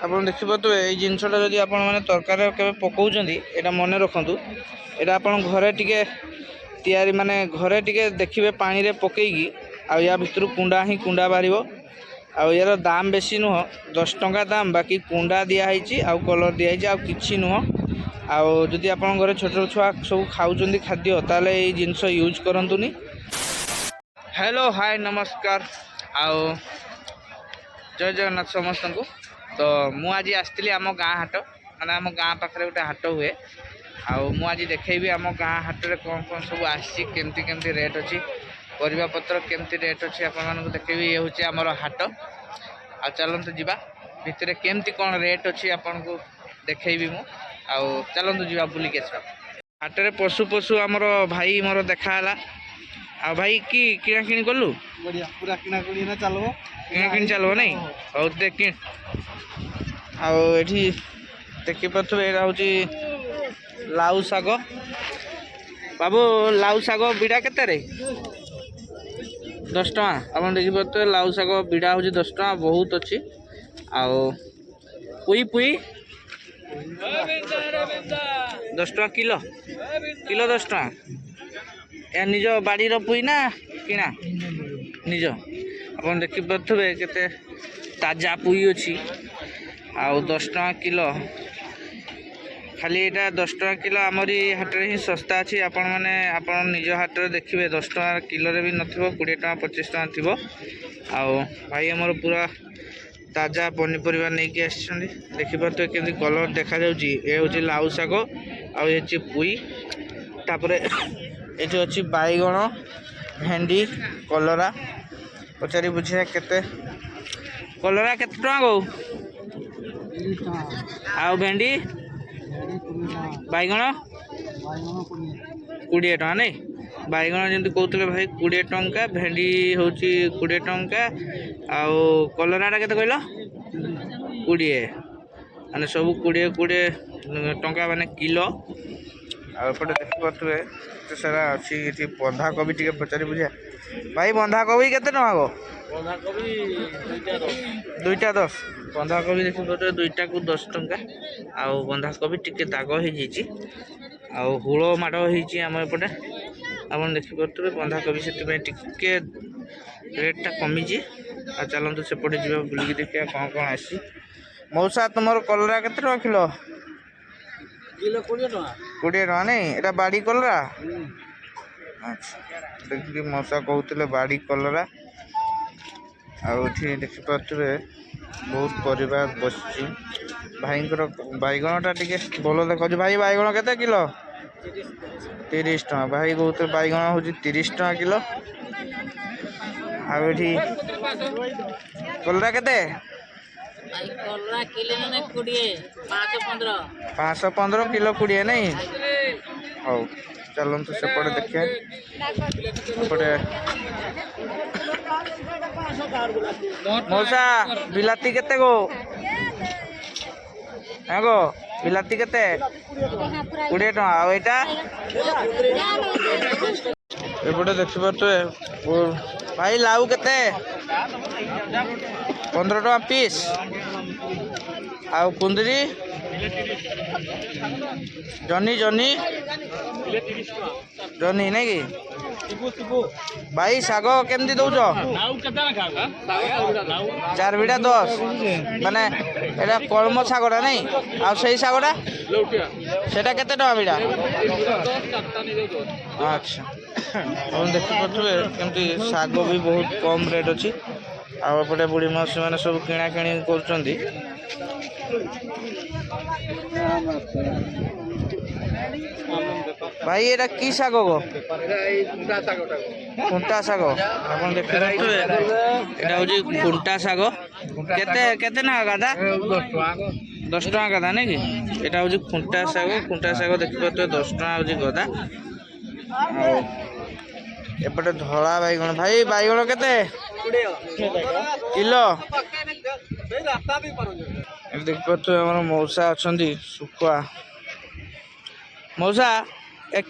ଆପଣ ଦେଖିପାରୁଥିବେ ଏଇ ଜିନିଷଟା ଯଦି ଆପଣ ମାନେ ତରକାରୀରେ କେବେ ପକାଉଛନ୍ତି ଏଇଟା ମନେ ରଖନ୍ତୁ। ଏଇଟା ଆପଣ ଘରେ ଟିକେ ତିଆରି ମାନେ ଘରେ ଟିକେ ଦେଖିବେ ପାଣିରେ ପକେଇକି ଆଉ ୟା ଭିତରୁ କୁଣ୍ଡା ହିଁ କୁଣ୍ଡା ବାହାରିବ। ଆଉ ୟାର ଦାମ ବେଶୀ ନୁହଁ 10 ଟଙ୍କା ଦାମ ବାକି କୁଣ୍ଡା ଦିଆହେଇଛି ଆଉ କଲର୍ ଦିଆହେଇଛି ଆଉ କିଛି ନୁହଁ। ଆଉ ଯଦି ଆପଣଙ୍କ ଘରେ ଛୋଟ ଛୁଆ ସବୁ ଖାଉଛନ୍ତି ଖାଦ୍ୟ ତାହେଲେ ଏଇ ଜିନିଷ ୟୁଜ୍ କରନ୍ତୁନି। हेलो हाय नमस्कार आओ जय जगन्नाथ समस्त को। तो मु आज आसती आम गाँ हाट माने आम गाँ पाखे गोटे हाट हुए आज देखी आम गाँ हाट में कौन कौन सब आमती केमती रेट अच्छी परिबा पत्र केमती रेट अच्छी आपको देखी ये हूँ आमर हाट आ चलतु जा भितर केमती कौन रेट अच्छी आपन को देखी मु चलतु जा बुलिक आस हाट में पशु पशु आमर भाई मोर देखाला आ भाई की किଣା किणी कलु बढ़िया पूरा किना किणी ना चलबो किଣା किणी चलबो नहीं हौ देख कि आ एठी देखि पथबे एरा होची लाउ साग बाबू लाउ साग बिडा केते रे 10 टका आपन देखि पथबे लाउ साग बिडा होची 10 टका बहुत अछि आ पुई पुई 10 टका किलो किलो 10 टका या निज बाड़ी पुई ना किना निज अपन देखि पारे केते ताजा पुई अच्छी आउ 10 टका किलो खाली एटा 10 टका किलो आमरी हाट रे ही सस्ता अच्छी आपण माने आपण निज हाट रे देखिबे 10 टका किलो रे भी नथिबो 20 टका 25 टका थिबो आउ भाई हमर पूरा ताजा पनीपरिया नहीं कि आछंदी देखि पारे केमती कलर देखा जाउची ए होची लाउ सागो आउ ए ची पुई तापरे एठी अच्छी बैगण भेंडी कलरा पचारि बुझे केते कलरा केते टका गो आउ भेंडी बैगण 20 टका नहीं बैगण जमी कहते भाई 20 टंका भेंडी हूँ 20 टंका आउ कलराटा केते कहल 20 माने सब 20 टंका माने किलो आपटे देखिपे सारा अच्छी बंधाकोबी टी पचारि बुझा भाई बंधाकोबी केते टका गो दुईटा 10 बंधाकोबी देखिए दुईटा को 10 टंका आउ बंधाकोबी टी दाग हो हुल माड़ होम एपटे आप देखिपे बंधाकोबी से टिके रेटा कमी आ चलतु सेपटे जा बुलिक देखिए कौन कौन आसी मौसा तुम कलरा केते टका किलो किलो 20 टका 20 टका नहीं एटा बाड़ी कलरा अच्छा देखिए मौसा कहते बाड़ी कलरा आठी देखिपे बहुत परिवार बस भाई बैगणटा टी भल देखा भाई बैगण केते किलो 30 टका भाई कहते बैगण हूँ 30 टका किलो आठी कलरा केते 515 किलो 20 नहीं हौ चलतु सेपटे देखिए सेपटे मौसा बिलाती केते गो है गो बिलाती केते 20 टका आ एटा एपटे देखिपे भाई लाउ केते 15 टका पीस आउ कुंदरी जनी जनी जनी नहीं कि भाई साग केमती दौच 4 बिड़ा 10 माने एटा कलम सागटा नहीं आ सही सागटा सेटा केते टका बिड़ा अच्छा हम देखिपे केमती साग भी बहुत कम रेट अच्छी आपटे बुढ़ी मौसी मैंने सब किଣା किणी कर भाई एटा की साग गो खुंटा साग आप देखिए एटा हूँ खुंटा साग केते केते ना गादा 10 टका गदा नहीं कि एटा हूँ खुंटा साग देखिए 10 टका हूँ गदा एपटे धला बैगण भाई बैगण केते किलो देखिए आम मौसा अच्छा सुखुआ मौसा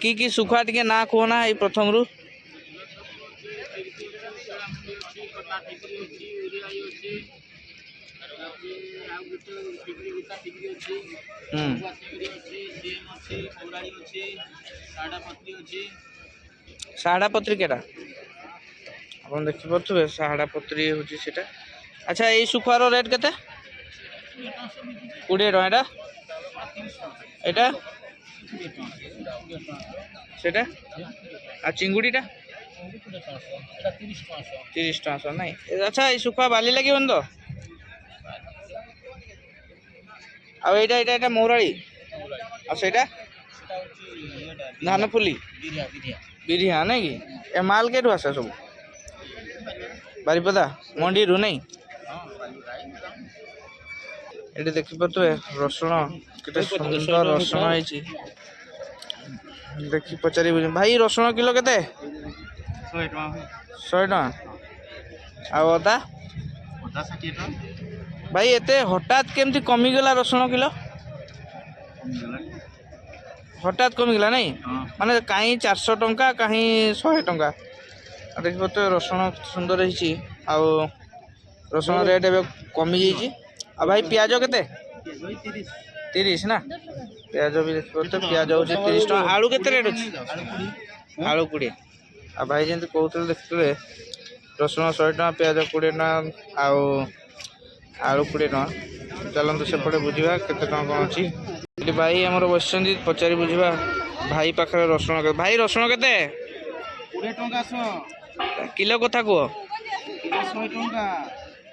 की सुखुआ टी ना कहना ये प्रथम रू ହୁଁ ସାହାଡ଼ା ପତ୍ରୀ କେଟା ଆପଣ ଦେଖିପାରୁଥିବେ ସାହାଡ଼ା ପତ୍ରୀ ହେଉଛି ସେଇଟା। ଆଚ୍ଛା ଏଇ ଶୁଖୁଆର ରେଟ୍ କେତେ? 20 ଟଙ୍କା। ଏଇଟା ସେଇଟା ଆଉ ଚିଙ୍ଗୁଡ଼ିଟା 30 ଟଙ୍କା ନାଇଁ। ଆଚ୍ଛା ଏଇ ଶୁଖୁଆ ବାଲି ଲାଗିବନି ତ? ଆଉ ଏଇଟା ଏଇଟା ଏଇଟା ମହୁରାଳି ଆଉ ସେଇଟା ଧାନଫୁଲି ବିରିହା ନାଇଁ କି? ଏ ମାଲ କେଠୁ ଆସେ ସବୁ? ବାରିପଦା ମଣ୍ଡିରୁ ନାଇଁ? ଏଠି ଦେଖିପାରୁଥିବେ ରସୁଣ କେତେ ସୁନ୍ଦର ରସୁଣ ହେଇଛି। ଦେଖି ପଚାରି ବୁଝ ଭାଇ ରସୁଣ କିଲୋ କେତେ? 100 ଟଙ୍କା। ଆଉ ଅଦା? ଭାଇ ଏତେ ହଠାତ୍ କେମିତି କମିଗଲା ରସୁଣ କିଲୋ? ହଠାତ୍ କମିଗଲା ନାଇଁ? ମାନେ କାହିଁ 400 ଟଙ୍କା କାହିଁ 100 ଟଙ୍କା। ଦେଖିପାରୁଥିବେ ରସୁଣ ସୁନ୍ଦର ହେଇଛି। ଆଉ ରସୁଣ ରେଟ୍ ଏବେ କମିଯାଇଛି। ଆଉ ଭାଇ ପିଆଜ କେତେ? 30 ନା? ପିଆଜ ବି ଦେଖିପାରୁଥିବେ ପିଆଜ ହେଉଛି 30 ଟଙ୍କା। ଆଳୁ କେତେ ରେଟ୍ ଅଛି? ଆଳୁ 20। ଆଉ ଭାଇ ଯେମିତି କହୁଥିଲେ ଦେଖିଥିଲେ ରସୁଣ 100 ଟଙ୍କା, ପିଆଜ 20 ଟଙ୍କା ଆଉ ଆଳୁ 20 ଟଙ୍କା। ଚାଲନ୍ତୁ ସେପଟେ ବୁଝିବା କେତେ ଟଙ୍କା କ'ଣ ଅଛି। ଏଠି ଭାଇ ଆମର ବସିଛନ୍ତି ପଚାରି ବୁଝିବା ଭାଇ ପାଖରେ ରସୁଣ କେତେ? ଭାଇ ରସୁଣ କେତେ? 20 ଟଙ୍କା କିଲୋ କଥା କୁହ। 100 ଟଙ୍କା।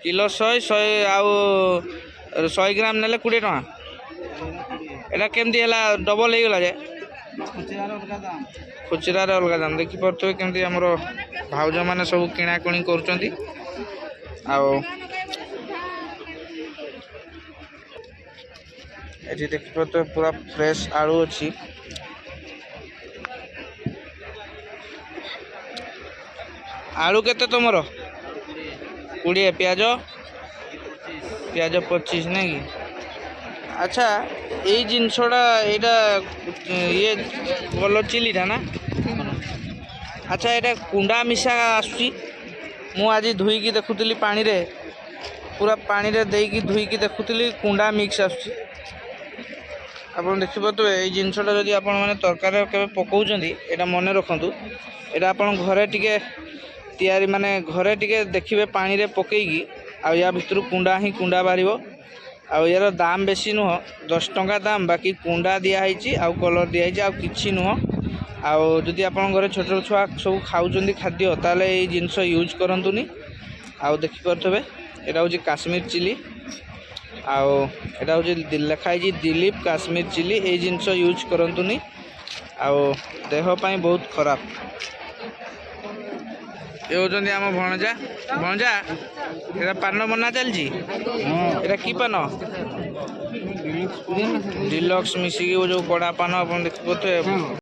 କିଲୋ 100 ଆଉ 100 ଗ୍ରାମ ନେଲେ 20 ଟଙ୍କା। ଏଇଟା କେମିତି ହେଲା ଡବଲ ହେଇଗଲା ଯେ? ଖୁଚୁରାରେ ଅଲଗା ଦାମ। ଦେଖିପାରୁଥିବେ କେମିତି ଆମର ଭାଉଜମାନେ ସବୁ କିଣାକିଣି କରୁଛନ୍ତି। ଆଉ ଏଠି ଦେଖିପାରୁଥିବେ ପୁରା ଫ୍ରେଶ ଆଳୁ ଅଛି। ଆଳୁ କେତେ ତମର? 20। ପିଆଜ 25 ନାଇଁ କି? ଆଚ୍ଛା ଏଇ ଜିନିଷଟା ଏଇଟା ଇଏ ଭଲ ଚିଲିଟା ନା? ଆଚ୍ଛା ଏଇଟା କୁଣ୍ଡା ମିଶା ଆସୁଛି। ମୁଁ ଆଜି ଧୋଇକି ଦେଖୁଥିଲି ପାଣିରେ, ପୁରା ପାଣିରେ ଦେଇକି ଧୋଇକି ଦେଖୁଥିଲି କୁଣ୍ଡା ମିକ୍ସ ଆସୁଛି। ଆପଣ ଦେଖିପାରୁଥିବେ ଏଇ ଜିନିଷଟା ଯଦି ଆପଣମାନେ ତରକାରୀରେ କେବେ ପକାଉଛନ୍ତି ଏଇଟା ମନେ ରଖନ୍ତୁ। ଏଇଟା ଆପଣ ଘରେ ଟିକେ ତିଆରି ମାନେ ଘରେ ଟିକେ ଦେଖିବେ ପାଣିରେ ପକେଇକି। ଆଉ ୟା ଭିତରୁ କୁଣ୍ଡା ହିଁ କୁଣ୍ଡା ବାହାରିବ। ଆଉ ୟାର ଦାମ ବେଶୀ ନୁହଁ, 10 ଟଙ୍କା ଦାମ। ବାକି କୁଣ୍ଡା ଦିଆହେଇଛି ଆଉ କଲର ଦିଆହେଇଛି ଆଉ କିଛି ନୁହଁ। ଆଉ ଯଦି ଆପଣଙ୍କ ଘରେ ଛୋଟ ଛୁଆ ସବୁ ଖାଉଛନ୍ତି ଖାଦ୍ୟ ତାହେଲେ ଏଇ ଜିନିଷ ୟୁଜ୍ କରନ୍ତୁନି। ଆଉ ଦେଖିପାରୁଥିବେ ଏଇଟା ହେଉଛି କାଶ୍ମୀର ଚିଲି। ଆଉ ଏଇଟା ହେଉଛି ଲେଖା ହେଇଛି ଦିଲ୍ଲୀପ କାଶ୍ମୀର ଚିଲି। ଏଇ ଜିନିଷ ୟୁଜ୍ କରନ୍ତୁନି, ଆଉ ଦେହ ପାଇଁ ବହୁତ ଖରାପ। ଏ ହେଉଛନ୍ତି ଆମ ଭଣଜା। ଭଣଜା ଏଇଟା ପାନ ବନା ଚାଲିଛି। ଏଇଟା କି ପାନ? ଡିଲକ୍ସ ମିଶିକି ଯେଉଁ କଡ଼ା ପାନ ଆପଣ ଦେଖିପାରୁଥିବେ।